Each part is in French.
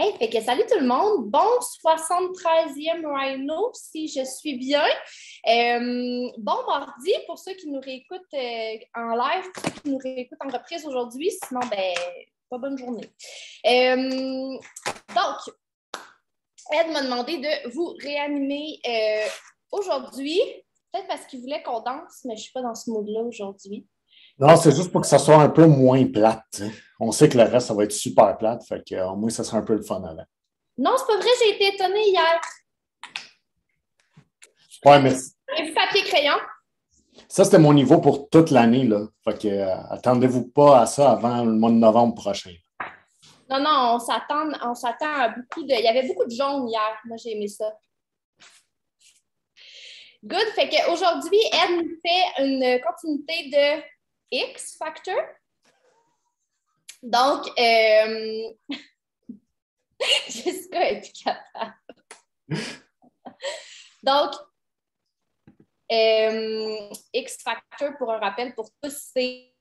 Hey, fait que salut tout le monde. Bon 73e Rhino, si je suis bien. Bon mardi pour ceux qui nous réécoutent en live, pour ceux qui nous réécoutent en reprise aujourd'hui. Sinon, ben, pas bonne journée. Donc, Ed m'a demandé de vous réanimer aujourd'hui. Peut-être parce qu'il voulait qu'on danse, mais je ne suis pas dans ce mood-là aujourd'hui. Non, c'est juste pour que ça soit un peu moins plate. T'sais. On sait que le reste, ça va être super plate. Fait que, au moins, ça sera un peu le fun avant. Non, c'est pas vrai, j'ai été étonnée hier. Ouais, mais J'ai vu papier crayon. ça, c'était mon niveau pour toute l'année, là. Fait que, attendez-vous pas à ça avant le mois de novembre prochain. Non, non, on s'attend à beaucoup de. Il y avait beaucoup de jaune hier. Moi, j'ai aimé ça. Good. Fait qu'aujourd'hui, Ed nous fait une continuité de X Factor. Donc, Jessica est plus capable. Donc, X Factor, pour un rappel, pour tous, c'est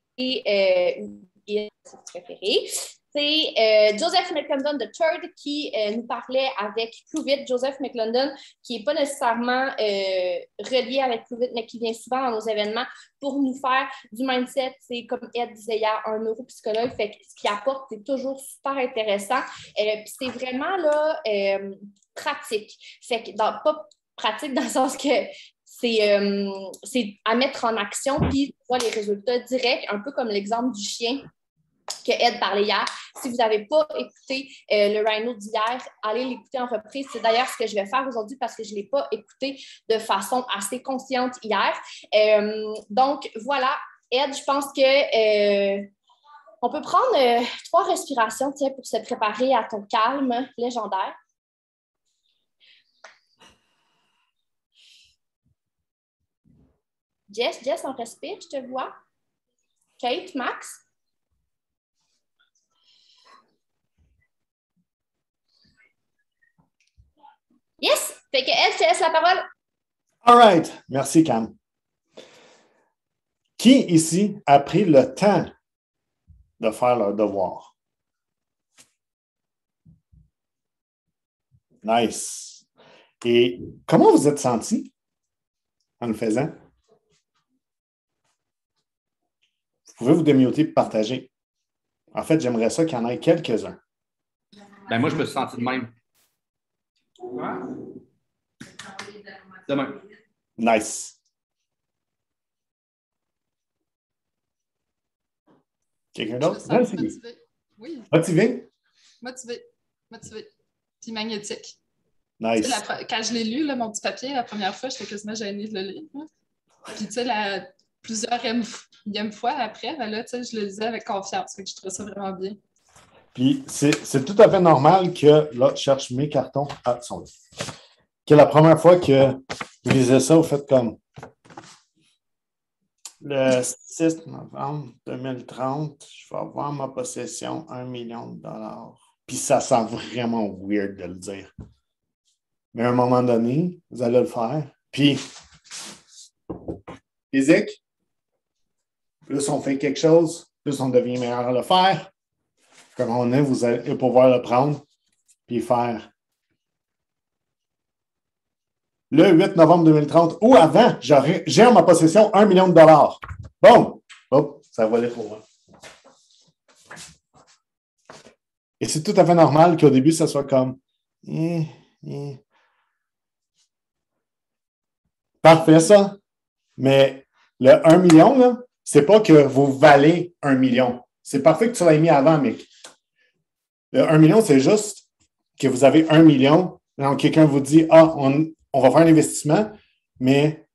préféré. C'est Joseph McClendon III qui nous parlait avec Prove It. Joseph McClendon, qui n'est pas nécessairement relié avec Prove It, mais qui vient souvent dans nos événements pour nous faire du mindset. C'est comme Ed disait hier, un neuropsychologue. Fait que ce qu'il apporte, c'est toujours super intéressant. Puis c'est vraiment là, pratique. Fait que pas pratique dans le sens que c'est à mettre en action, puis tu vois les résultats directs, un peu comme l'exemple du chien que Ed parlait hier. Si vous n'avez pas écouté le Rhino d'hier, allez l'écouter en reprise. C'est d'ailleurs ce que je vais faire aujourd'hui parce que je ne l'ai pas écouté de façon assez consciente hier. Donc, voilà. Ed, je pense que on peut prendre 3 respirations pour se préparer à ton calme légendaire. Jess, on respire, je te vois. Kate, Max? Yes! Fait que Ed, je te laisse la parole. All right. Merci, Cam. Qui ici a pris le temps de faire leur devoir? Nice. Et comment vous êtes senti en le faisant? Vous pouvez vous démuter et partager. En fait, j'aimerais ça qu'il y en ait quelques-uns. Ben moi, je me suis senti de même. Ouais. Demain. Nice. Quelqu'un d'autre? Je me sens motivée. Oui. Motivé? Motivé. Puis magnétique. Nice. Tu sais, quand je l'ai lu, là, mon petit papier, la première fois, j'étais quasiment gênée de le lire. Hein. Puis, tu sais, plusieurs fois après, ben là, tu sais, je le lisais avec confiance. Fait que je trouvais ça vraiment bien. Puis, c'est tout à fait normal que, là, je cherche mes cartons. Ah, ils sont là. Que la première fois que vous lisez ça, vous faites comme le 6 novembre 2030, je vais avoir ma possession 1 million de dollars. Puis, ça sent vraiment weird de le dire. Mais à un moment donné, vous allez le faire. Puis, physique, plus on fait quelque chose, plus on devient meilleur à le faire. Comme on est, vous allez pouvoir le prendre puis faire. Le 8 novembre 2030 ou avant, j'ai en ma possession 1 million de dollars. Bon, hop, ça va aller pour moi. Et c'est tout à fait normal qu'au début, ça soit comme Parfait, ça. Mais le 1 million, là, c'est pas que vous valez 1 million. C'est parfait que tu l'aies mis avant, Mick. Le 1 million, c'est juste que vous avez 1 million. Donc, quelqu'un vous dit, on va faire un investissement, mais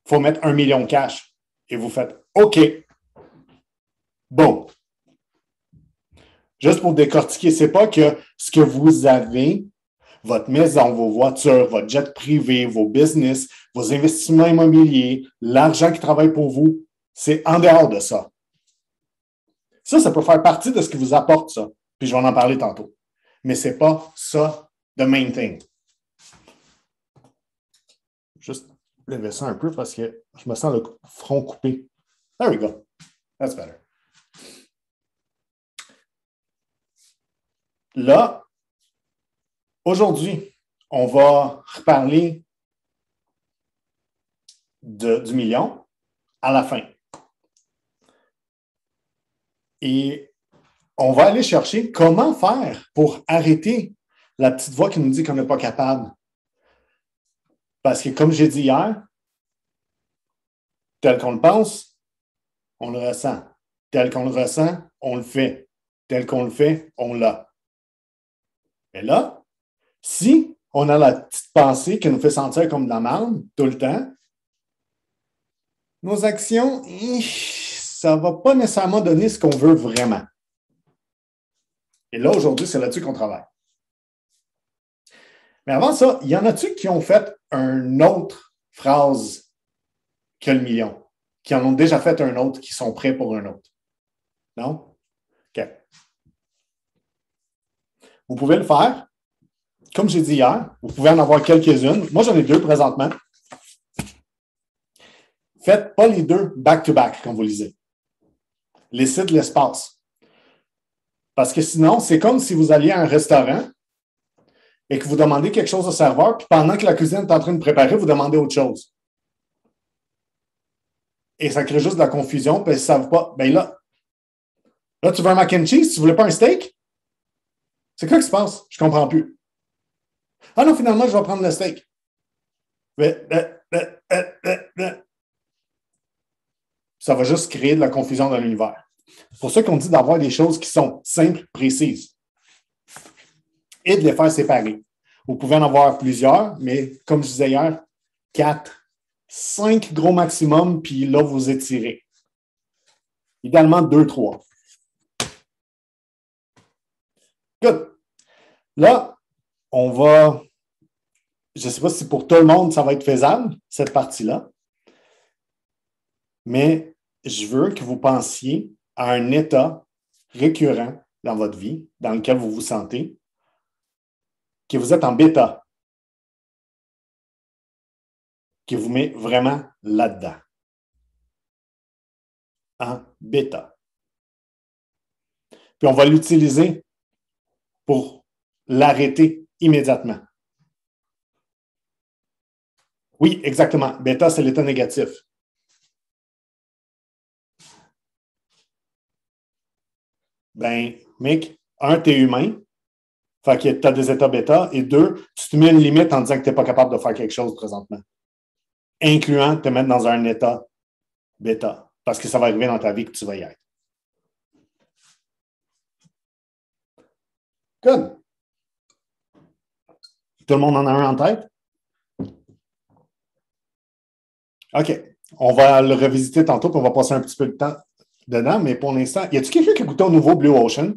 il faut mettre 1 million cash. Et vous faites, OK. Bon. Juste pour décortiquer, c'est pas que ce que vous avez, votre maison, vos voitures, votre jet privé, vos business, vos investissements immobiliers, l'argent qui travaille pour vous, c'est en dehors de ça. Ça peut faire partie de ce qui vous apporte ça. Puis je vais en parler tantôt. Mais ce n'est pas ça, the main thing. Juste lever ça un peu parce que je me sens le front coupé. There we go. That's better. Là, aujourd'hui, on va reparler du million à la fin. Et on va aller chercher comment faire pour arrêter la petite voix qui nous dit qu'on n'est pas capable. Parce que, comme j'ai dit hier, tel qu'on le pense, on le ressent. Tel qu'on le ressent, on le fait. Tel qu'on le fait, on l'a. Mais là, si on a la petite pensée qui nous fait sentir comme de la merde tout le temps, nos actions, ça ne va pas nécessairement donner ce qu'on veut vraiment. Et là, aujourd'hui, c'est là-dessus qu'on travaille. Mais avant ça, il y en a-tu qui ont fait une autre phrase que le million? Qui en ont déjà fait un autre, qui sont prêts pour un autre? Non? OK. Vous pouvez le faire. Comme j'ai dit hier, vous pouvez en avoir quelques-unes. Moi, j'en ai 2 présentement. Faites pas les 2 back-to-back quand vous lisez. Laissez de l'espace. Parce que sinon, c'est comme si vous alliez à un restaurant et que vous demandez quelque chose au serveur, puis pendant que la cuisine est en train de préparer, vous demandez autre chose. Et ça crée juste de la confusion, puis ils ne savent pas. Bien là, tu veux un mac and cheese, tu ne voulais pas un steak? C'est quoi qui se passe? Je ne comprends plus. Ah non, finalement, je vais prendre le steak. Ça va juste créer de la confusion dans l'univers. C'est pour ça qu'on dit d'avoir des choses qui sont simples, précises. Et de les faire séparer. Vous pouvez en avoir plusieurs, mais comme je disais hier, 4, 5 gros maximum, puis là, vous étirez. Idéalement, 2, 3. Good. Là, on va... Je ne sais pas si pour tout le monde, ça va être faisable, cette partie-là. Mais je veux que vous pensiez à un état récurrent dans votre vie, dans lequel vous vous sentez, que vous êtes en bêta, qui vous met vraiment là-dedans. En bêta. Puis on va l'utiliser pour l'arrêter immédiatement. Oui, exactement. Bêta, c'est l'état négatif. Ben, mec, 1, tu es humain. Fait que tu as des états bêta. Et 2, tu te mets une limite en disant que tu n'es pas capable de faire quelque chose présentement. Incluant te mettre dans un état bêta. Parce que ça va arriver dans ta vie que tu vas y être. Good. Tout le monde en a un en tête? OK. On va le revisiter tantôt, puis on va passer un petit peu de temps dedans, mais pour l'instant, y a-t-il quelqu'un qui a goûté au nouveau Blue Ocean?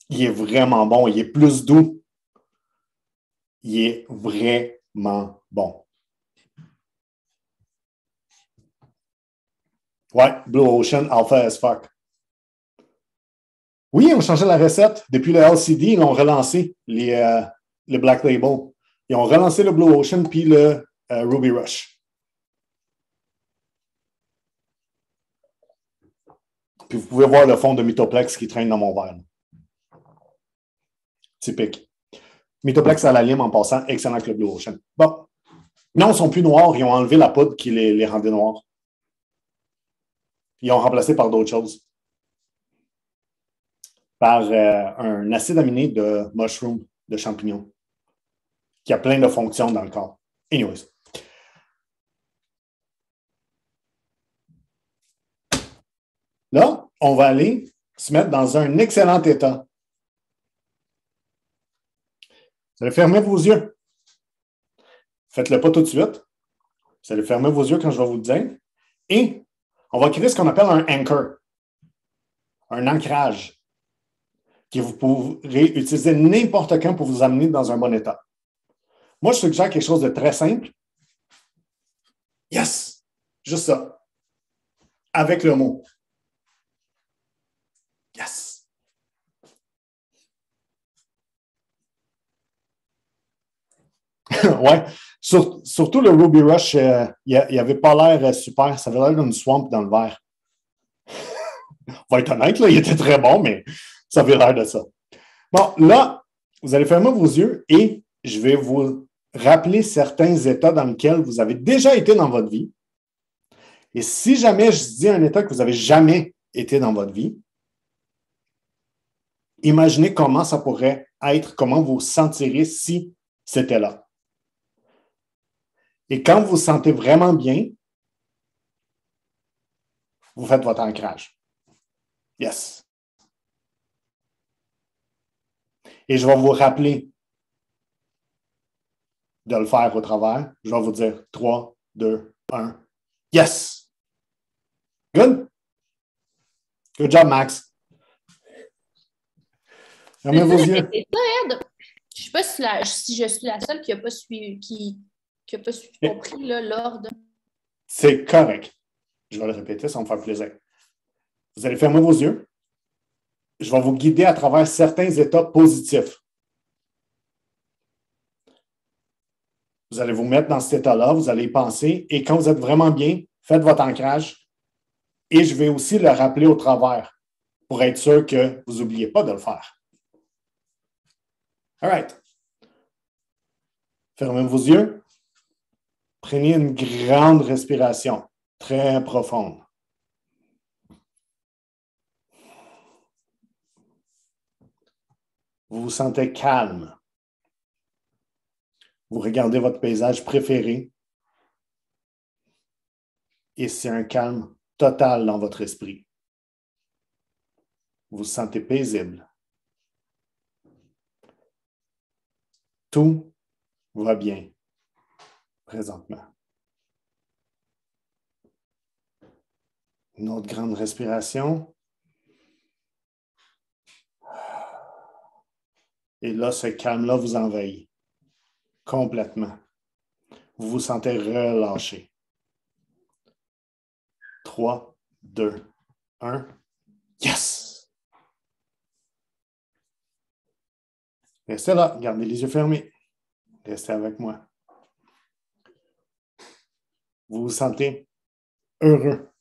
Il est vraiment bon. Il est plus doux. Il est vraiment bon. Ouais, Blue Ocean, Alpha as fuck. Oui, ils ont changé la recette. Depuis le LCD, ils ont relancé les Black Label. Ils ont relancé le Blue Ocean puis le Ruby Rush. Puis vous pouvez voir le fond de Mythoplex qui traîne dans mon verre. Typique. Mythoplex à la lime en passant, excellent que le Blue Ocean. Bon. Non, ils ne sont plus noirs. Ils ont enlevé la poudre qui les rendait noirs. Ils ont remplacé par d'autres choses. Par un acide aminé de mushroom, de champignons, qui a plein de fonctions dans le corps. Anyways. Là, on va aller se mettre dans un excellent état. Vous allez fermer vos yeux. Faites-le pas tout de suite. Vous allez fermer vos yeux quand je vais vous le dire. Et on va créer ce qu'on appelle un anchor, un ancrage, que vous pourrez utiliser n'importe quand pour vous amener dans un bon état. Moi, je suggère quelque chose de très simple. Yes! Juste ça. Avec le mot. Yes! Ouais. Surtout le Ruby Rush, il n'avait pas l'air super. Ça avait l'air d'une swamp dans le verre. On va être honnête, là, il était très bon, mais ça avait l'air de ça. Bon, là, vous allez fermer vos yeux et je vais vous rappeler certains états dans lesquels vous avez déjà été dans votre vie. Et si jamais je dis un état que vous n'avez jamais été dans votre vie, imaginez comment ça pourrait être, comment vous vous sentirez si c'était là. Et quand vous vous sentez vraiment bien, vous faites votre ancrage. Yes. Et je vais vous rappeler de le faire au travers. Je vais vous dire 3, 2, 1. Yes! Good? Good job, Max. Fermez vos yeux. C'est ça, Ed. Je ne sais pas si je suis la seule qui n'a pas suivi, qui a pas suivi compris l'ordre. C'est correct. Je vais le répéter, ça va me faire plaisir. Vous allez fermer vos yeux. Je vais vous guider à travers certains états positifs. Vous allez vous mettre dans cet état-là, vous allez y penser, et quand vous êtes vraiment bien, faites votre ancrage. Et je vais aussi le rappeler au travers pour être sûr que vous n'oubliez pas de le faire. All right. Fermez vos yeux. Prenez une grande respiration, très profonde. Vous vous sentez calme. Vous regardez votre paysage préféré et c'est un calme total dans votre esprit. Vous vous sentez paisible. Tout va bien présentement. Une autre grande respiration. Et là, ce calme-là vous envahit complètement. Vous vous sentez relâché. 3, 2, 1. Yes! Restez là, gardez les yeux fermés. Restez avec moi. Vous vous sentez heureux.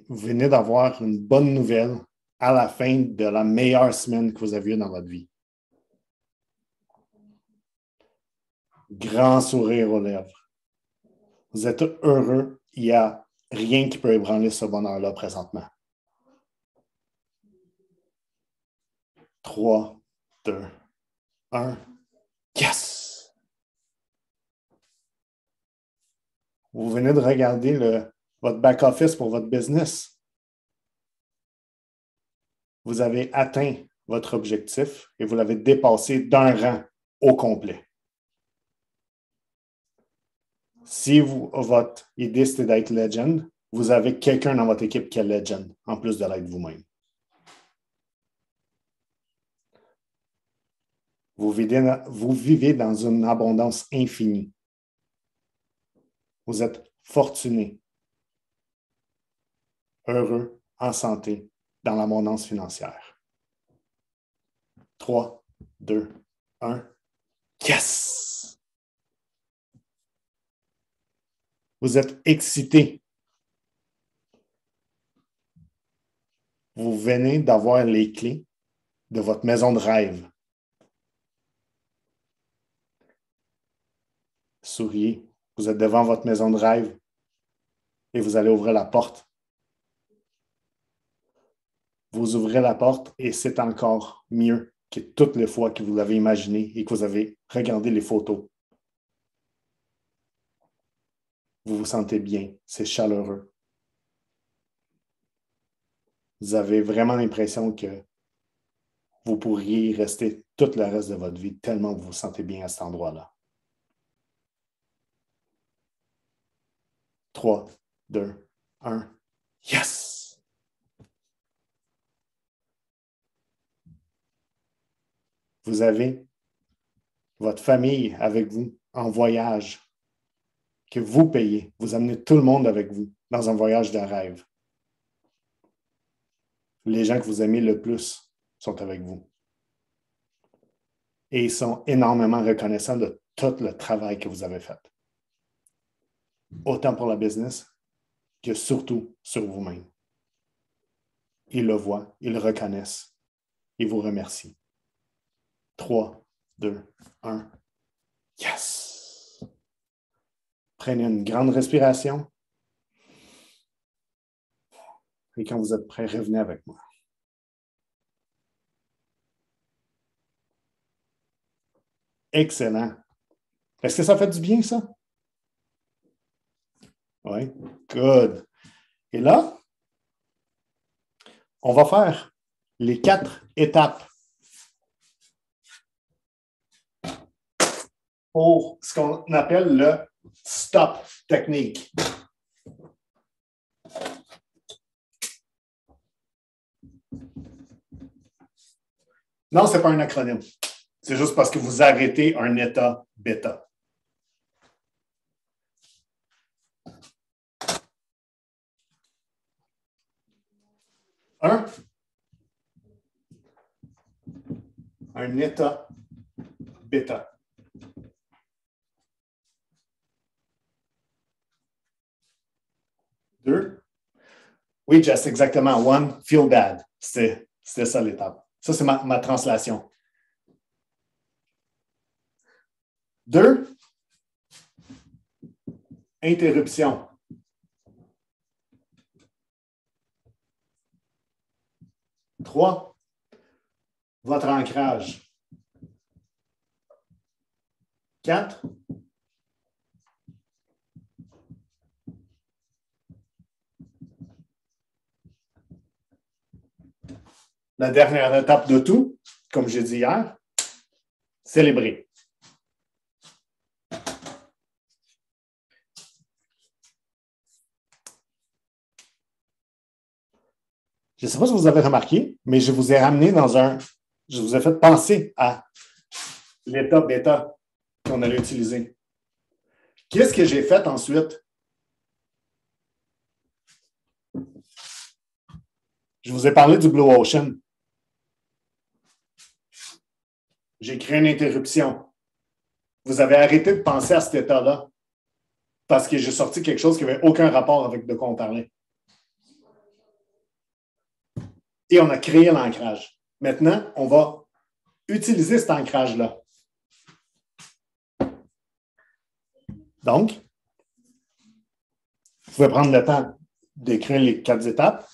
Vous venez d'avoir une bonne nouvelle à la fin de la meilleure semaine que vous avez eue dans votre vie. Grand sourire aux lèvres. Vous êtes heureux. Il n'y a rien qui peut ébranler ce bonheur-là présentement. 3, 2, 1. Yes! Vous venez de regarder votre back-office pour votre business. Vous avez atteint votre objectif et vous l'avez dépassé d'un rang au complet. Si votre idée c'était d'être legend, vous avez quelqu'un dans votre équipe qui est legend, en plus de l'être vous-même. Vous vivez dans une abondance infinie. Vous êtes fortuné, heureux, en santé, dans l'abondance financière. 3, 2, 1. Yes! Vous êtes excité. Vous venez d'avoir les clés de votre maison de rêve. Souriez. Vous êtes devant votre maison de rêve et vous allez ouvrir la porte. Vous ouvrez la porte et c'est encore mieux que toutes les fois que vous l'avez imaginé et que vous avez regardé les photos. Vous vous sentez bien, c'est chaleureux. Vous avez vraiment l'impression que vous pourriez y rester tout le reste de votre vie tellement vous vous sentez bien à cet endroit-là. 3, 2, 1. Yes! Vous avez votre famille avec vous en voyage que vous payez. Vous amenez tout le monde avec vous dans un voyage de rêve. Les gens que vous aimez le plus sont avec vous. Et ils sont énormément reconnaissants de tout le travail que vous avez fait. Autant pour la business que surtout sur vous-même. ils le voient, ils le reconnaissent. Ils vous remercient. 3, 2, 1. Yes! Prenez une grande respiration. Et quand vous êtes prêts, revenez avec moi. Excellent. Est-ce que ça fait du bien, ça? Oui. Good. Et là, on va faire les 4 étapes pour ce qu'on appelle le stop technique. Non, ce n'est pas un acronyme. C'est juste parce que vous arrêtez un état bêta. Un état bêta. Deux. Oui, Jess, exactement. One, feel bad. C'était ça l'étape. Ça, c'est ma translation. 2, interruption. 3, votre ancrage. 4, la dernière étape de tout, comme j'ai dit hier, célébrer. Je ne sais pas si vous avez remarqué, mais je vous ai ramené je vous ai fait penser à l'état bêta qu'on allait utiliser. Qu'est-ce que j'ai fait ensuite? Je vous ai parlé du Blue Ocean. J'ai créé une interruption. Vous avez arrêté de penser à cet état-là parce que j'ai sorti quelque chose qui n'avait aucun rapport avec de quoi on parlait. Et on a créé l'ancrage. Maintenant, on va utiliser cet ancrage-là. Donc, vous pouvez prendre le temps d'écrire les 4 étapes.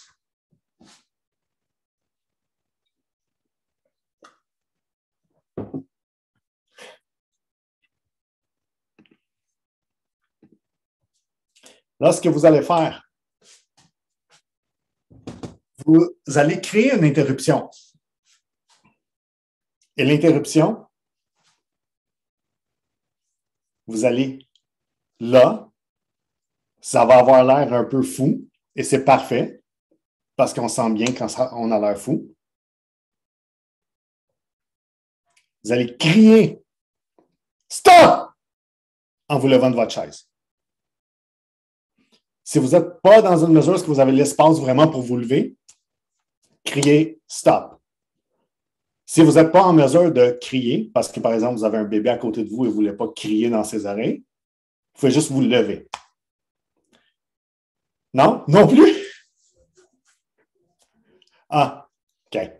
Là, ce que vous allez faire, vous allez créer une interruption. Et l'interruption, vous allez là, ça va avoir l'air un peu fou, et c'est parfait, parce qu'on sent bien quand on a l'air fou. Vous allez crier « Stop! » en vous levant de votre chaise. Si vous n'êtes pas dans une mesure où vous avez l'espace vraiment pour vous lever, criez « Stop ». Si vous n'êtes pas en mesure de crier, parce que, par exemple, vous avez un bébé à côté de vous et vous ne voulez pas crier dans ses oreilles, vous pouvez juste vous lever. Non? Non plus? Ah, OK.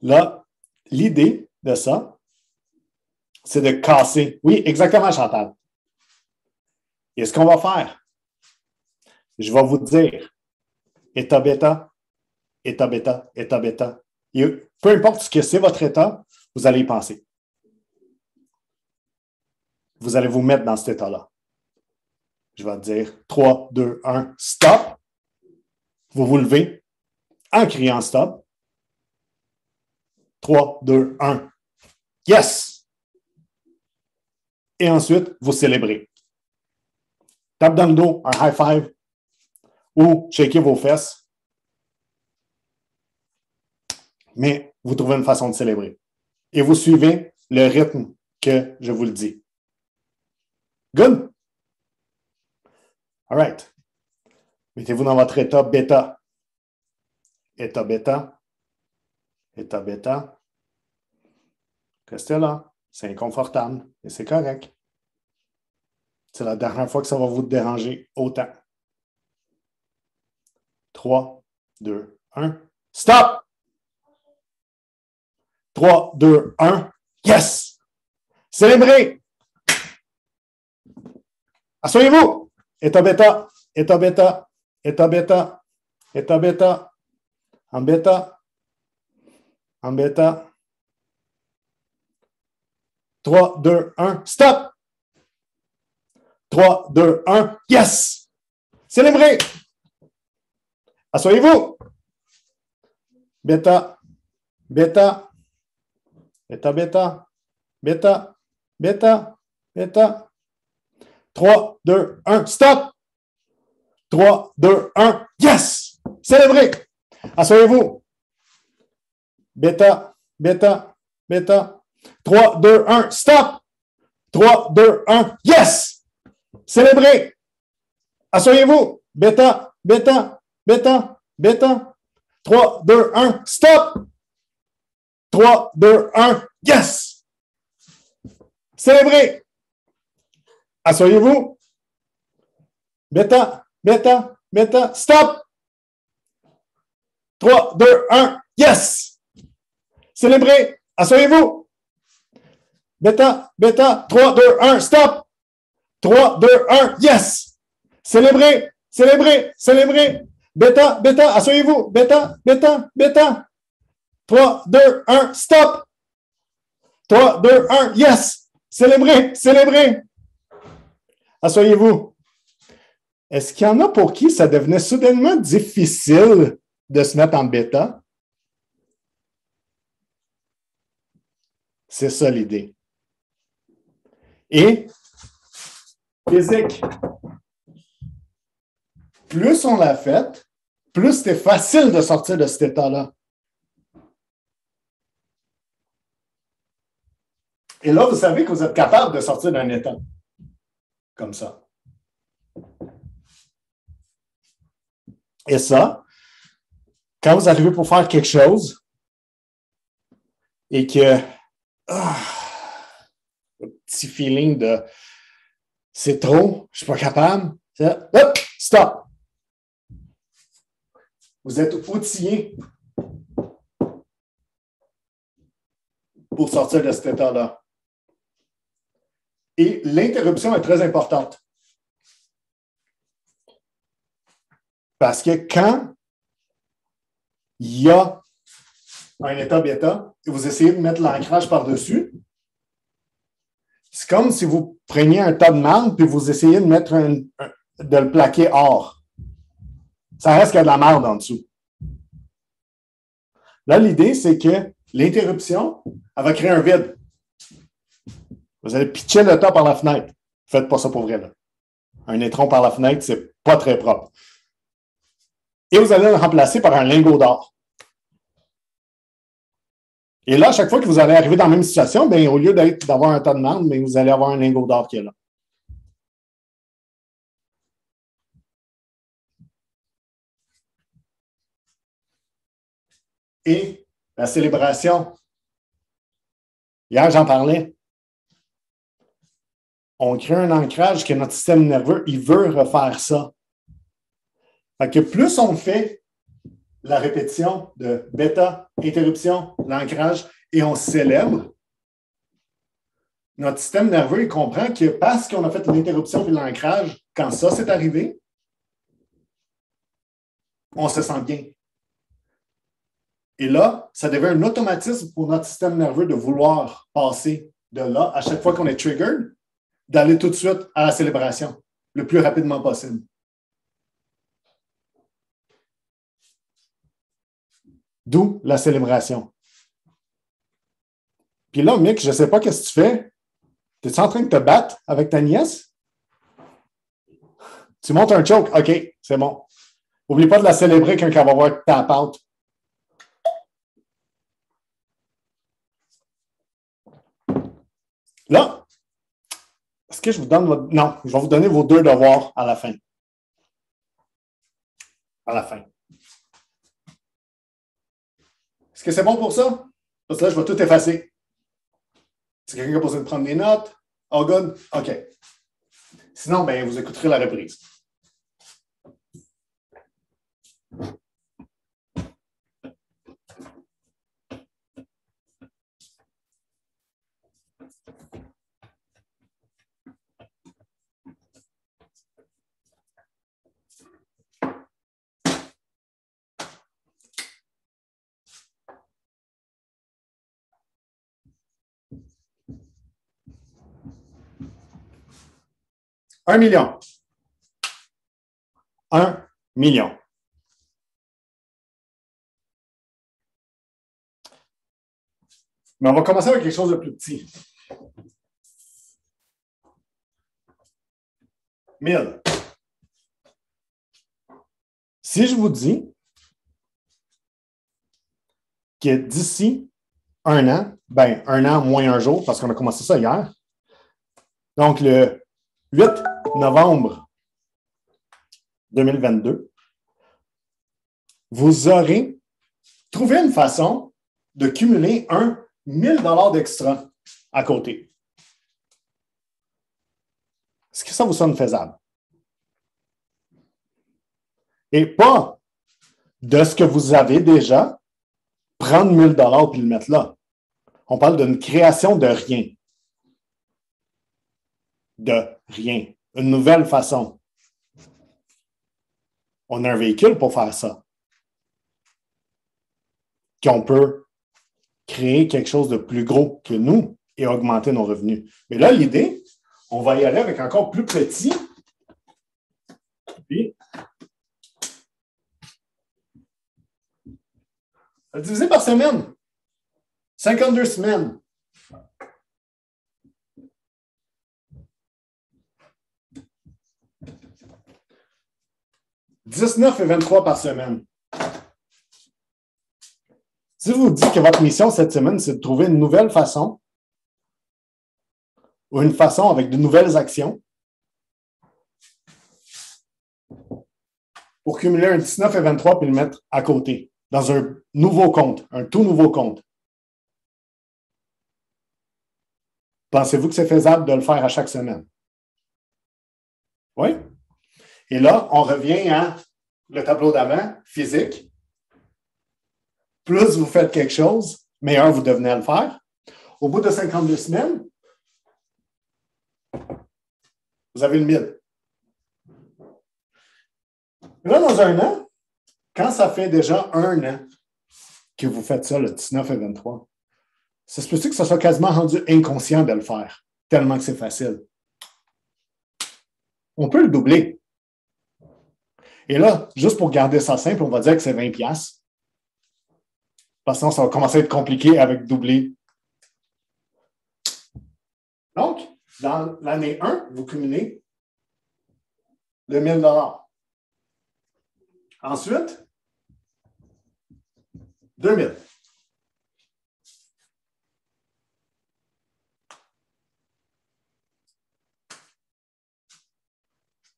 Là, l'idée de ça, c'est de casser. Oui, exactement, Chantal. Et ce qu'on va faire, je vais vous dire état bêta, état bêta, état bêta. Et peu importe ce que c'est votre état, vous allez y penser. Vous allez vous mettre dans cet état-là. Je vais dire 3, 2, 1, stop. Vous vous levez en criant stop. 3, 2, 1, yes! Et ensuite, vous célébrez. Tape dans le dos, un high five, ou shakez vos fesses. Mais vous trouvez une façon de célébrer. Et vous suivez le rythme que je vous le dis. Good? All right. Mettez-vous dans votre état bêta. État bêta. État bêta. Restez là. C'est inconfortable et c'est correct. C'est la dernière fois que ça va vous déranger autant. 3, 2, 1. Stop! 3, 2, 1. Yes! Célébrez! Asseyez-vous! État bêta, état bêta, état bêta, état bêta, en bêta, en bêta. 3, 2, 1. Stop! 3, 2, 1. Yes! Célébrez! Asseyez-vous! Bêta, bêta, bêta, bêta, bêta, bêta, bêta. 3, 2, 1. Stop! 3, 2, 1. Yes! Célébrez! Asseyez-vous! Bêta, bêta, bêta. 3, 2, 1. Stop! 3, 2, 1. Yes! Célébrez! Asseyez-vous! Bêta, bêta, bêta, bêta. 3, 2, 1. Stop! 3, 2, 1. Yes! Célébrez! Asseyez-vous! Bêta, bêta, bêta. Stop! 3, 2, 1. Yes! Célébrez! Asseyez-vous! Bêta, bêta. 3, 2, 1. Stop! 3, 2, 1. Yes! Célébrez! Célébrez! Célébrez! Bêta, bêta. Asseyez-vous! Bêta, bêta, bêta. 3, 2, 1. Stop! 3, 2, 1. Yes! Célébrez! Célébrez! Asseyez-vous. Est-ce qu'il y en a pour qui ça devenait soudainement difficile de se mettre en bêta? C'est ça l'idée. Et physique. Plus on l'a fait, plus c'était facile de sortir de cet état-là. Et là, vous savez que vous êtes capable de sortir d'un état comme ça. Et ça, quand vous arrivez pour faire quelque chose et que le petit feeling de c'est trop, je ne suis pas capable, hop, stop. Vous êtes outillé pour sortir de cet état-là. Et l'interruption est très importante. Parce que quand il y a un état bêta et vous essayez de mettre l'ancrage par-dessus, c'est comme si vous preniez un tas de marde puis vous essayez de mettre de le plaquer hors. Ça reste qu'il y a de la marde en dessous. Là, l'idée, c'est que l'interruption, elle va créer un vide. Vous allez pitcher le tas par la fenêtre. Faites pas ça pour vrai, là. Un étron par la fenêtre, c'est pas très propre. Et vous allez le remplacer par un lingot d'or. Et là, à chaque fois que vous allez arriver dans la même situation, bien, au lieu d'avoir un tas de marde, bien, vous allez avoir un lingot d'or qui est là. Et la célébration. Hier, j'en parlais. On crée un ancrage que notre système nerveux, il veut refaire ça. Fait que plus on fait la répétition de bêta, interruption, l'ancrage, et on célèbre, notre système nerveux, il comprend que parce qu'on a fait l'interruption et l'ancrage, quand ça s'est arrivé, on se sent bien. Et là, ça devient un automatisme pour notre système nerveux de vouloir passer de là, à chaque fois qu'on est triggered, d'aller tout de suite à la célébration, le plus rapidement possible. D'où la célébration. Puis là, Mick, je ne sais pas qu'est-ce que tu fais. Es-tu en train de te battre avec ta nièce? Tu montes un choke. OK, c'est bon. N'oublie pas de la célébrer quand elle va voir ta pâte. Là, est-ce que je vous donne votre... Non, je vais vous donner vos 2 devoirs à la fin. À la fin. Est-ce que c'est bon pour ça? Parce que là, je vais tout effacer. Est-ce que quelqu'un qui a besoin de prendre des notes? All good? OK. Sinon, ben, vous écouterez la reprise. 1 million. 1 million. Mais on va commencer avec quelque chose de plus petit. 1000. Si je vous dis que d'ici un an, ben un an moins un jour, parce qu'on a commencé ça hier, donc le 8 novembre 2022, vous aurez trouvé une façon de cumuler un 1000 $ d'extra à côté. Est-ce que ça vous sonne faisable? Et pas de ce que vous avez déjà, prendre 1000 $ puis le mettre là. On parle d'une création de rien. De rien. Une nouvelle façon. On a un véhicule pour faire ça. Qu'on peut créer quelque chose de plus gros que nous et augmenter nos revenus. Mais là, l'idée, on va y aller avec encore plus petit. Puis, divisé par semaine. 52 semaines. « 19 et 23 par semaine. » Si je vous dis que votre mission cette semaine, c'est de trouver une nouvelle façon ou une façon avec de nouvelles actions pour cumuler un 19 et 23 puis le mettre à côté, dans un nouveau compte, un tout nouveau compte. Pensez-vous que c'est faisable de le faire à chaque semaine? Oui? Et là, on revient à le tableau d'avant, physique. Plus vous faites quelque chose, meilleur vous devenez à le faire. Au bout de 52 semaines, vous avez le 1000. Et là, dans un an, quand ça fait déjà un an que vous faites ça, le 19 et 23, ça se peut-tu que ça soit quasiment rendu inconscient de le faire, tellement que c'est facile. On peut le doubler. Et là, juste pour garder ça simple, on va dire que c'est 20 $. Parce que sinon, ça va commencer à être compliqué avec doubler. Donc, dans l'année 1, vous cumulez le 1000 $. Ensuite, 2000.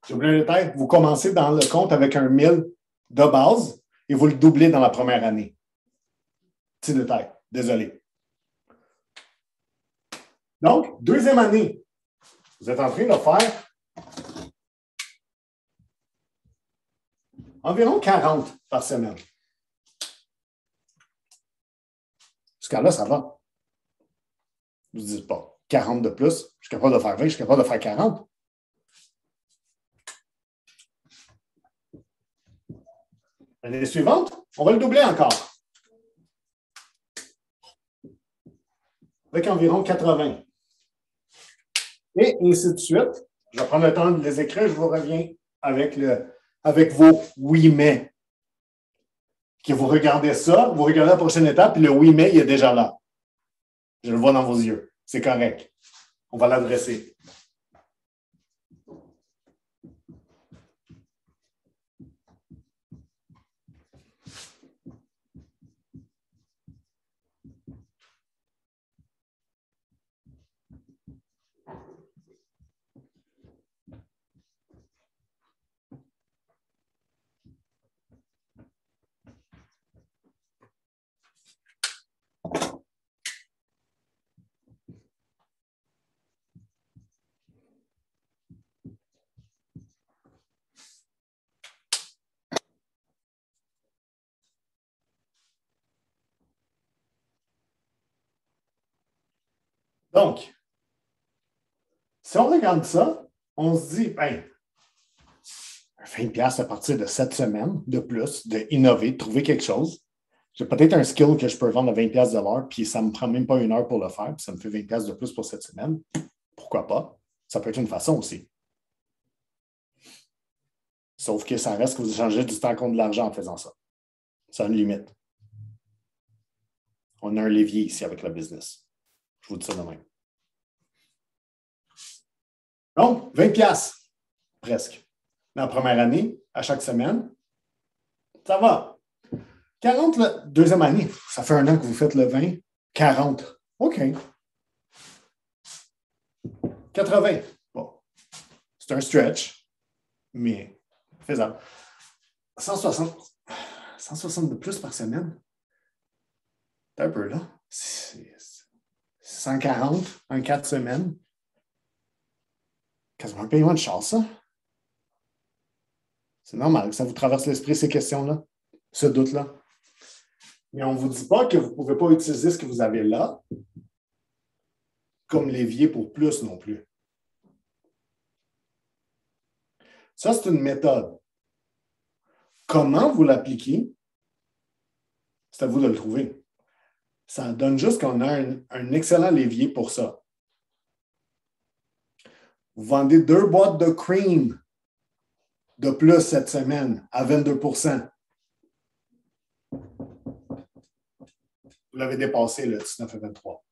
J'ai oublié le détail. Vous commencez dans le compte avec un 1000 de base et vous le doublez dans la première année. Petit détail. Désolé. Donc, deuxième année, vous êtes en train de faire environ 40 par semaine. Jusqu'à là, ça va. Vous ne dites pas 40 de plus, je suis capable de faire 20, je suis capable de faire 40. L'année suivante, on va le doubler encore. Avec environ 80. Et ainsi de suite. Je vais prendre le temps de les écrire, je vous reviens avec vos oui mais. Que vous regardez ça, vous regardez la prochaine étape, puis le oui mais, il est déjà là. Je le vois dans vos yeux. C'est correct. On va l'adresser. Donc, si on regarde ça, on se dit, ben, 20$ à partir de cette semaine de plus, d'innover, de trouver quelque chose. J'ai peut-être un skill que je peux vendre à 20$ de l'heure, puis ça ne me prend même pas 1 heure pour le faire, puis ça me fait 20$ de plus pour cette semaine. Pourquoi pas? Ça peut être une façon aussi. Sauf que ça reste que vous échangez du temps contre de l'argent en faisant ça. Ça a une limite. On a un levier ici avec le business. Je vous dis ça de même. Donc, 20$, presque. Dans la première année, à chaque semaine, ça va. 40 la deuxième année, ça fait 1 an que vous faites le 20. 40. OK. 80. Bon. C'est un stretch, mais faisable. 160 de plus par semaine. C'est un peu là. C'est 140 en 4 semaines. Quasiment un paiement de char, ça. C'est normal que ça vous traverse l'esprit, ces questions-là, ce doute-là. Mais on ne vous dit pas que vous ne pouvez pas utiliser ce que vous avez là comme levier pour plus non plus. Ça, c'est une méthode. Comment vous l'appliquez? C'est à vous de le trouver. Ça donne juste qu'on a un excellent levier pour ça. Vous vendez 2 boîtes de cream de plus cette semaine à 22%. Vous l'avez dépassé, le 19 et 23.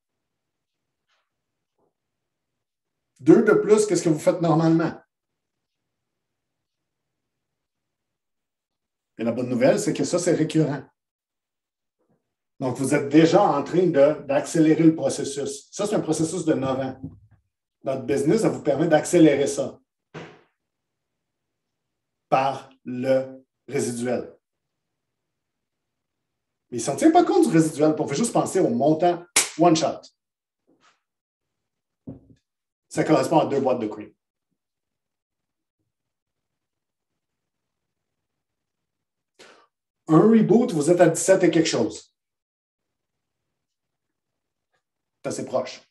2 de plus, qu'est-ce que vous faites normalement? Et la bonne nouvelle, c'est que ça, c'est récurrent. Donc, vous êtes déjà en train d'accélérer le processus. Ça, c'est un processus de 9 ans. Notre business, ça vous permet d'accélérer ça par le résiduel. Mais si on ne tient pas compte du résiduel, on fait juste penser au montant one shot. Ça correspond à 2 boîtes de cream. Un reboot, vous êtes à 17 et quelque chose. C'est assez proche.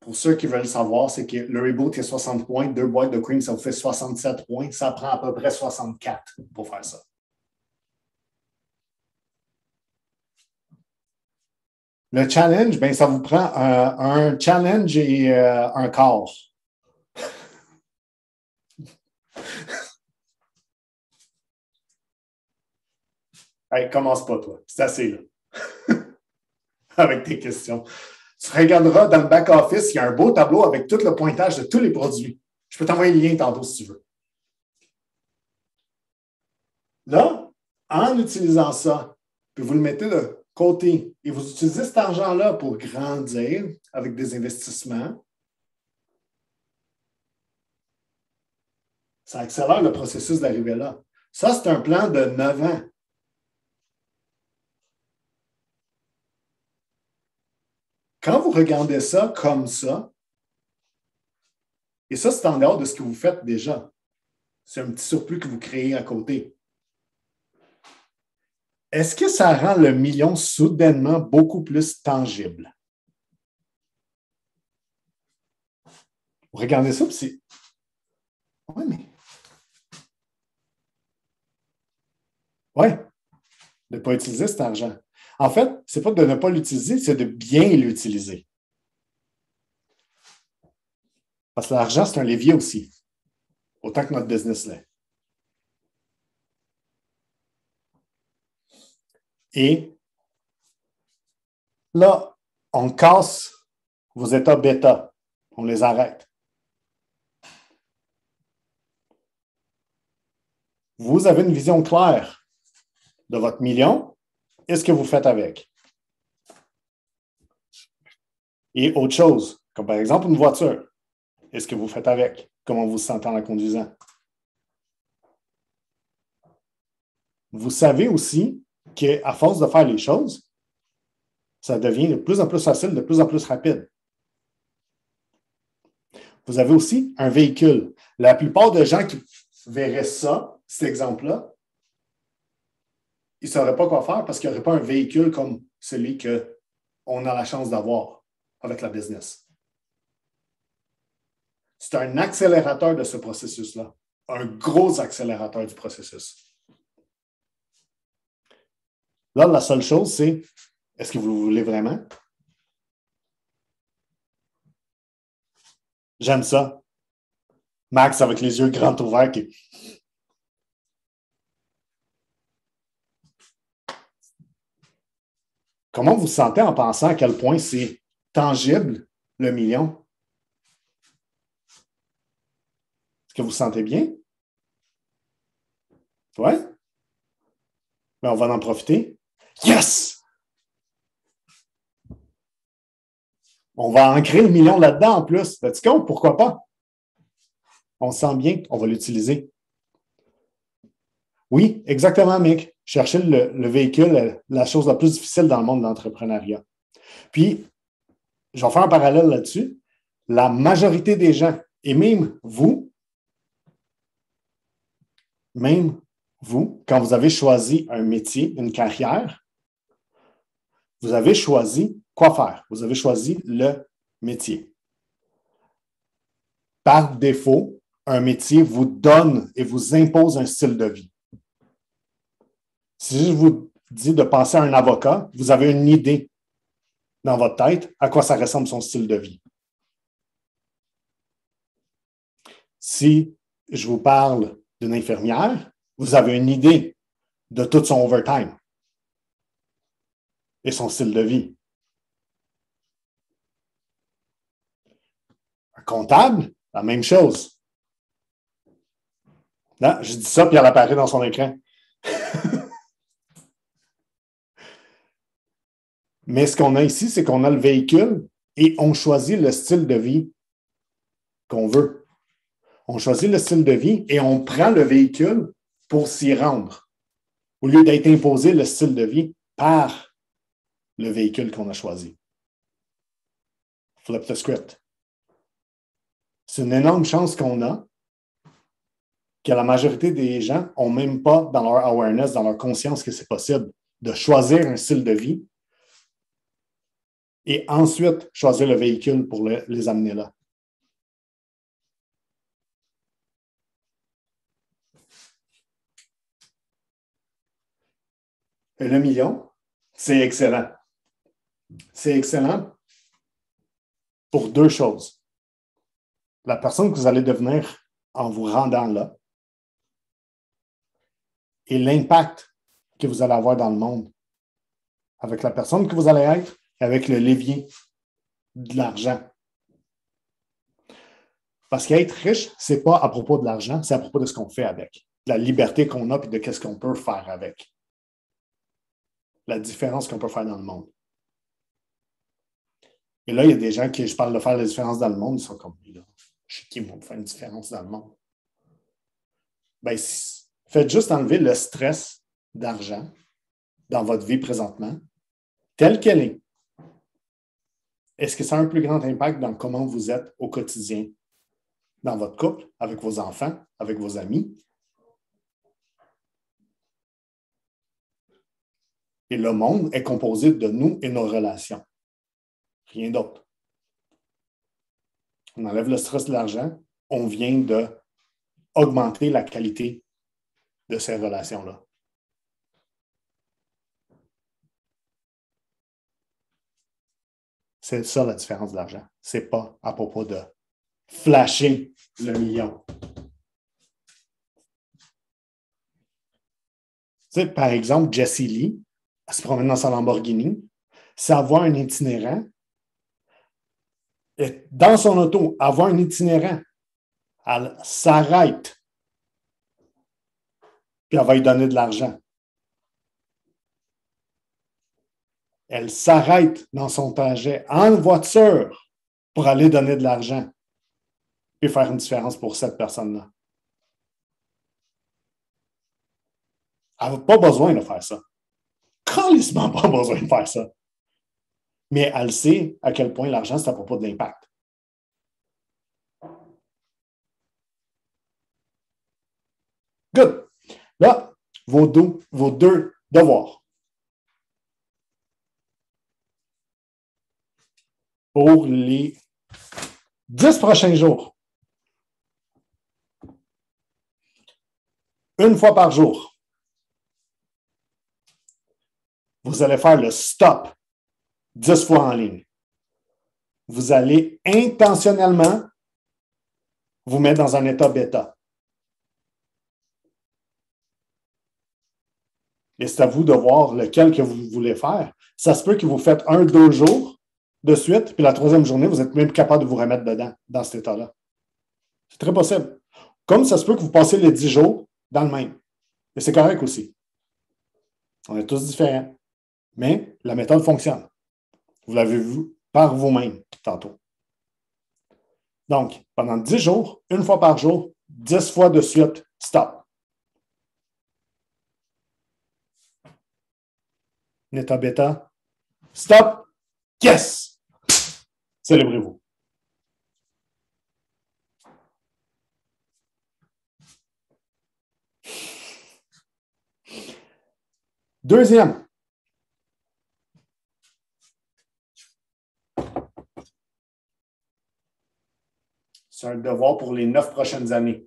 Pour ceux qui veulent savoir, c'est que le reboot est 60 points, 2 boîtes de cream, ça vous fait 67 points. Ça prend à peu près 64 pour faire ça. Le challenge, bien, ça vous prend un challenge et un quart. Hey, commence pas, toi. C'est assez, là. Avec tes questions. Tu regarderas dans le back-office, il y a un beau tableau avec tout le pointage de tous les produits. Je peux t'envoyer le lien tantôt si tu veux. Là, en utilisant ça, puis vous le mettez de côté et vous utilisez cet argent-là pour grandir avec des investissements, ça accélère le processus d'arriver là. Ça, c'est un plan de 9 ans. Quand vous regardez ça comme ça, et ça, c'est en dehors de ce que vous faites déjà. C'est un petit surplus que vous créez à côté. Est-ce que ça rend le million soudainement beaucoup plus tangible? Vous regardez ça, puis c'est... Oui, mais... Oui, de ne pas utiliser cet argent. En fait, ce n'est pas de ne pas l'utiliser, c'est de bien l'utiliser. Parce que l'argent, c'est un levier aussi, autant que notre business l'est. Et là, on casse vos états bêta. On les arrête. Vous avez une vision claire de votre million et ce que vous faites avec. Et autre chose, comme par exemple une voiture. Et ce que vous faites avec. Comment vous vous sentez en la conduisant. Vous savez aussi qu'à force de faire les choses, ça devient de plus en plus facile, de plus en plus rapide. Vous avez aussi un véhicule. La plupart des gens qui verraient ça, cet exemple-là, ils ne sauraient pas quoi faire parce qu'il n'y aurait pas un véhicule comme celui qu'on a la chance d'avoir avec la business. C'est un accélérateur de ce processus-là, un gros accélérateur du processus. Là, la seule chose, c'est, est-ce que vous le voulez vraiment? J'aime ça. Max avec les yeux grands ouverts. Comment vous vous sentez en pensant à quel point c'est tangible, le million? Est-ce que vous vous sentez bien? Oui? Ben, on va en profiter. Yes! On va ancrer le million là-dedans en plus. Let's go, pourquoi pas? On se sent bien, on va l'utiliser. Oui, exactement, Mick. Chercher le véhicule, la chose la plus difficile dans le monde de l'entrepreneuriat. Puis, je vais faire un parallèle là-dessus. La majorité des gens, et même vous, quand vous avez choisi un métier, une carrière, vous avez choisi quoi faire? Vous avez choisi le métier. Par défaut, un métier vous donne et vous impose un style de vie. Si je vous dis de passer à un avocat, vous avez une idée dans votre tête à quoi ça ressemble son style de vie. Si je vous parle d'une infirmière, vous avez une idée de tout son overtime et son style de vie. Un comptable, la même chose. Là, je dis ça, puis elle apparaît dans son écran. Mais ce qu'on a ici, c'est qu'on a le véhicule et on choisit le style de vie qu'on veut. On choisit le style de vie et on prend le véhicule pour s'y rendre, au lieu d'être imposé le style de vie par le véhicule qu'on a choisi. Flip the script. C'est une énorme chance qu'on a que la majorité des gens n'ont même pas dans leur awareness, dans leur conscience que c'est possible de choisir un style de vie et ensuite choisir le véhicule pour les amener là. Et le million, c'est excellent. C'est excellent pour deux choses. La personne que vous allez devenir en vous rendant là et l'impact que vous allez avoir dans le monde avec la personne que vous allez être et avec le levier de l'argent. Parce qu'être riche, ce n'est pas à propos de l'argent, c'est à propos de ce qu'on fait avec. De la liberté qu'on a et de ce qu'on peut faire avec. La différence qu'on peut faire dans le monde. Et là, il y a des gens qui, je parle de faire la différence dans le monde, ils sont comme, là, je sais qui vont faire une différence dans le monde. Bien, faites juste enlever le stress d'argent dans votre vie présentement, telle qu'elle est. Est-ce que ça a un plus grand impact dans comment vous êtes au quotidien? Dans votre couple, avec vos enfants, avec vos amis? Et le monde est composé de nous et nos relations. Rien d'autre. On enlève le stress de l'argent, on vient d'augmenter la qualité de ces relations-là. C'est ça la différence de l'argent. Ce n'est pas à propos de flasher le million. Tu sais, par exemple, Jessie Lee, elle se promène dans sa Lamborghini, savoir un itinérant, et dans son auto, avoir un itinérant, elle s'arrête, puis elle va lui donner de l'argent. Elle s'arrête dans son trajet en voiture pour aller donner de l'argent et faire une différence pour cette personne-là. Elle n'a pas besoin de faire ça. Calissement pas besoin de faire ça. Mais elle sait à quel point l'argent, c'est à propos de l'impact. Good. Là, vos deux Devoir. Pour les 10 prochains jours. Une fois par jour. Vous allez faire le stop 10 fois en ligne. Vous allez intentionnellement vous mettre dans un état bêta. Et c'est à vous de voir lequel que vous voulez faire. Ça se peut que vous faites 1-2 jours de suite, puis la troisième journée, vous êtes même capable de vous remettre dedans, dans cet état-là. C'est très possible. Comme ça se peut que vous passez les 10 jours dans le même. Et c'est correct aussi. On est tous différents. Mais la méthode fonctionne. Vous l'avez vu par vous-même tantôt. Donc, pendant 10 jours, une fois par jour, 10 fois de suite, stop. Neta bêta, stop, yes! Célébrez-vous. Deuxième. C'est un devoir pour les 9 prochaines années.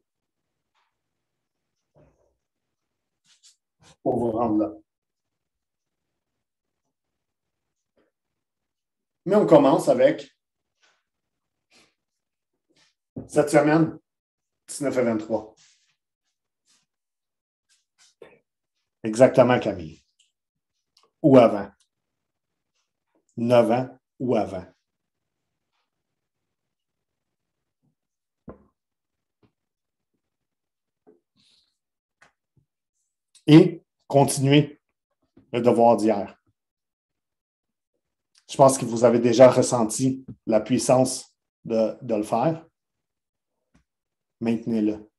Pour vous rendre là. Mais on commence avec cette semaine, 19 et 23. Exactement, Camille. Ou avant. 9 ans ou avant. Et continuez le devoir d'hier. Je pense que vous avez déjà ressenti la puissance de le faire. Maintenez-le.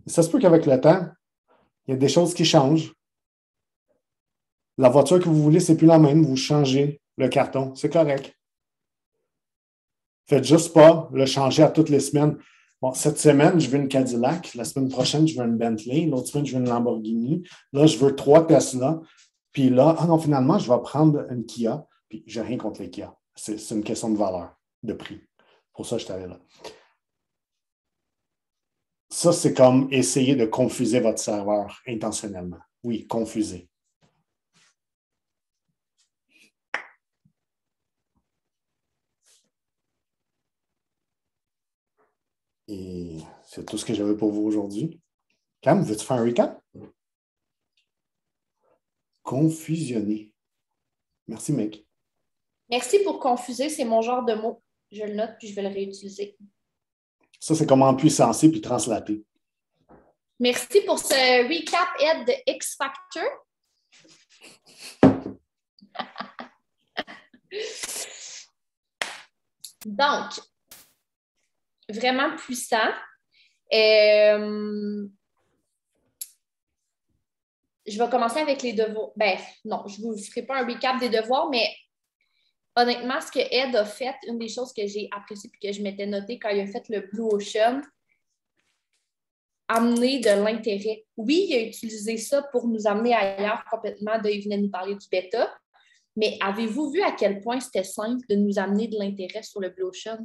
Ça se peut qu'avec le temps, il y a des choses qui changent. La voiture que vous voulez, ce n'est plus la même. Vous changez le carton. C'est correct. Faites juste pas le changer à toutes les semaines. Bon, cette semaine, je veux une Cadillac. La semaine prochaine, je veux une Bentley. L'autre semaine, je veux une Lamborghini. Là, je veux 3 Tesla. Puis là, non, finalement, je vais prendre une Kia. Puis, j'ai rien contre les Kia. C'est une question de valeur, de prix. Pour ça, je suis allé là. Ça, c'est comme essayer de confuser votre serveur intentionnellement. Oui, confuser. Et c'est tout ce que j'avais pour vous aujourd'hui. Cam, veux-tu faire un recap? Confusionner. Merci, mec. Merci pour confuser, c'est mon genre de mot. Je le note puis je vais le réutiliser. Ça, c'est comment puissancer puis translater. Merci pour ce recap, Ed, de X Factor. Donc, vraiment puissant. Je vais commencer avec les devoirs. Ben, non, je ne vous ferai pas un recap des devoirs, mais honnêtement, ce que Ed a fait, une des choses que j'ai appréciées et que je m'étais notée quand il a fait le Blue Ocean, amener de l'intérêt. Oui, il a utilisé ça pour nous amener ailleurs complètement. Il venait nous parler du bêta. Mais avez-vous vu à quel point c'était simple de nous amener de l'intérêt sur le Blue Ocean?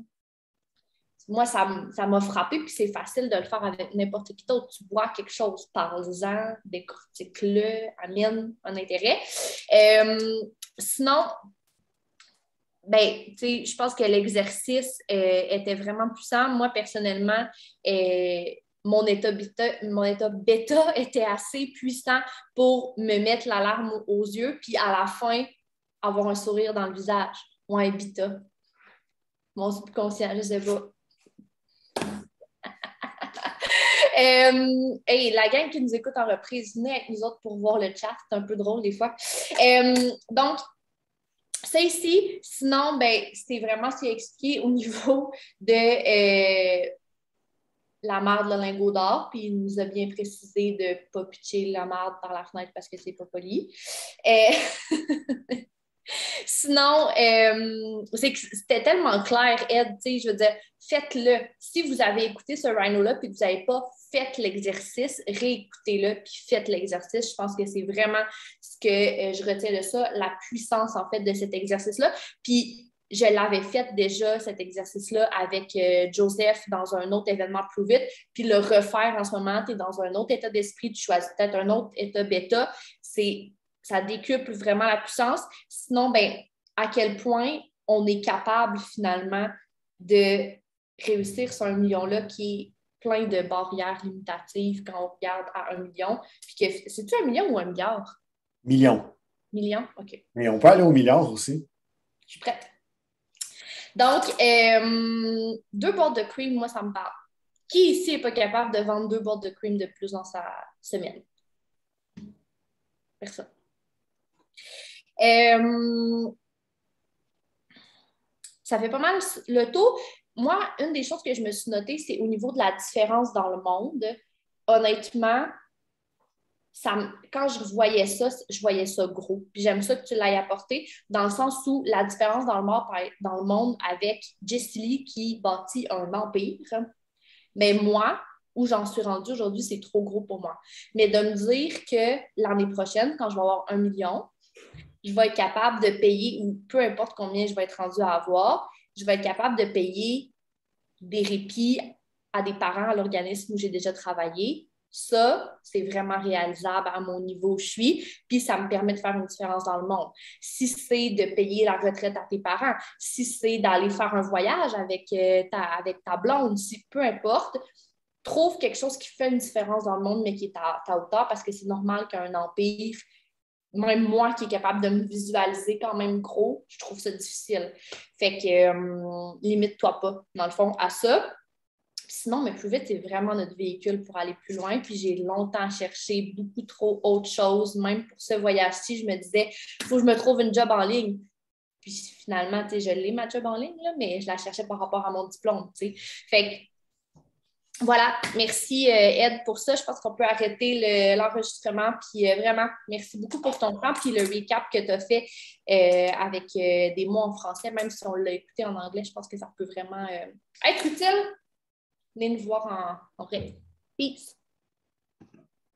Moi, ça m'a frappé, puis c'est facile de le faire avec n'importe qui d'autre. Tu vois quelque chose, parle-en, décortique-le, amène un intérêt. Sinon, ben, je pense que l'exercice était vraiment puissant. Moi, personnellement, mon état bêta était assez puissant pour me mettre l'alarme aux yeux, puis à la fin, avoir un sourire dans le visage. Ouais, bêta. Mon subconscient, je sais pas. Hey, la gang qui nous écoute en reprise, venez avec nous autres pour voir le chat. C'est un peu drôle des fois. Donc, ça ici, sinon, ben, c'est vraiment ce qui est expliqué au niveau de la marde, le lingot d'or, puis il nous a bien précisé de ne pas pitcher la marde par la fenêtre parce que c'est pas poli. Sinon, c'est que c'était tellement clair, Ed, tu sais, je veux dire, faites-le. Si vous avez écouté ce rhino-là et que vous n'avez pas fait l'exercice, réécoutez-le puis faites l'exercice. Je pense que c'est vraiment ce que je retiens de ça, la puissance, en fait, de cet exercice-là. Puis, je l'avais fait déjà, cet exercice-là, avec Joseph dans un autre événement Prove It, puis le refaire en ce moment, tu es dans un autre état d'esprit, tu choisis peut-être un autre état bêta, ça décuple vraiment la puissance. Sinon, ben, à quel point on est capable finalement de réussir sur 1 million-là qui est plein de barrières limitatives quand on regarde à 1 million. Puis que, c'est-tu 1 million ou 1 milliard? Millions. Million? OK. Mais on peut aller au milliard aussi. Je suis prête. Donc, 2 boîtes de cream, moi, ça me parle. Qui ici n'est pas capable de vendre 2 boîtes de cream de plus dans sa semaine? Personne. Ça fait pas mal le tour. Moi, une des choses que je me suis notée, c'est au niveau de la différence dans le monde. Honnêtement, quand je voyais ça gros. Puis j'aime ça que tu l'aies apporté, dans le sens où la différence dans le monde avec Jessie Lee qui bâtit un empire. Mais moi, où j'en suis rendue aujourd'hui, c'est trop gros pour moi. Mais de me dire que l'année prochaine, quand je vais avoir 1 million, je vais être capable de payer, ou peu importe combien je vais être rendue à avoir, je vais être capable de payer des répits à des parents à l'organisme où j'ai déjà travaillé. Ça, c'est vraiment réalisable à mon niveau où je suis, puis ça me permet de faire une différence dans le monde. Si c'est de payer la retraite à tes parents, si c'est d'aller faire un voyage avec ta blonde, peu importe, trouve quelque chose qui fait une différence dans le monde, mais qui est à ta hauteur, parce que c'est normal qu'un empire, même moi qui est capable de me visualiser quand même gros, je trouve ça difficile. Fait que limite-toi pas, dans le fond, à ça. Sinon, mais plus vite, c'est vraiment notre véhicule pour aller plus loin. Puis j'ai longtemps cherché beaucoup trop autre chose. Même pour ce voyage-ci, je me disais, il faut que je me trouve une job en ligne. Puis finalement, tu sais, je l'ai ma job en ligne, là, mais je la cherchais par rapport à mon diplôme, tu sais. Fait que voilà, merci Ed pour ça. Je pense qu'on peut arrêter l'enregistrement. Puis vraiment, merci beaucoup pour ton temps. Puis le recap que tu as fait avec des mots en français, même si on l'a écouté en anglais, je pense que ça peut vraiment être utile. Venez nous voir en vrai. Peace!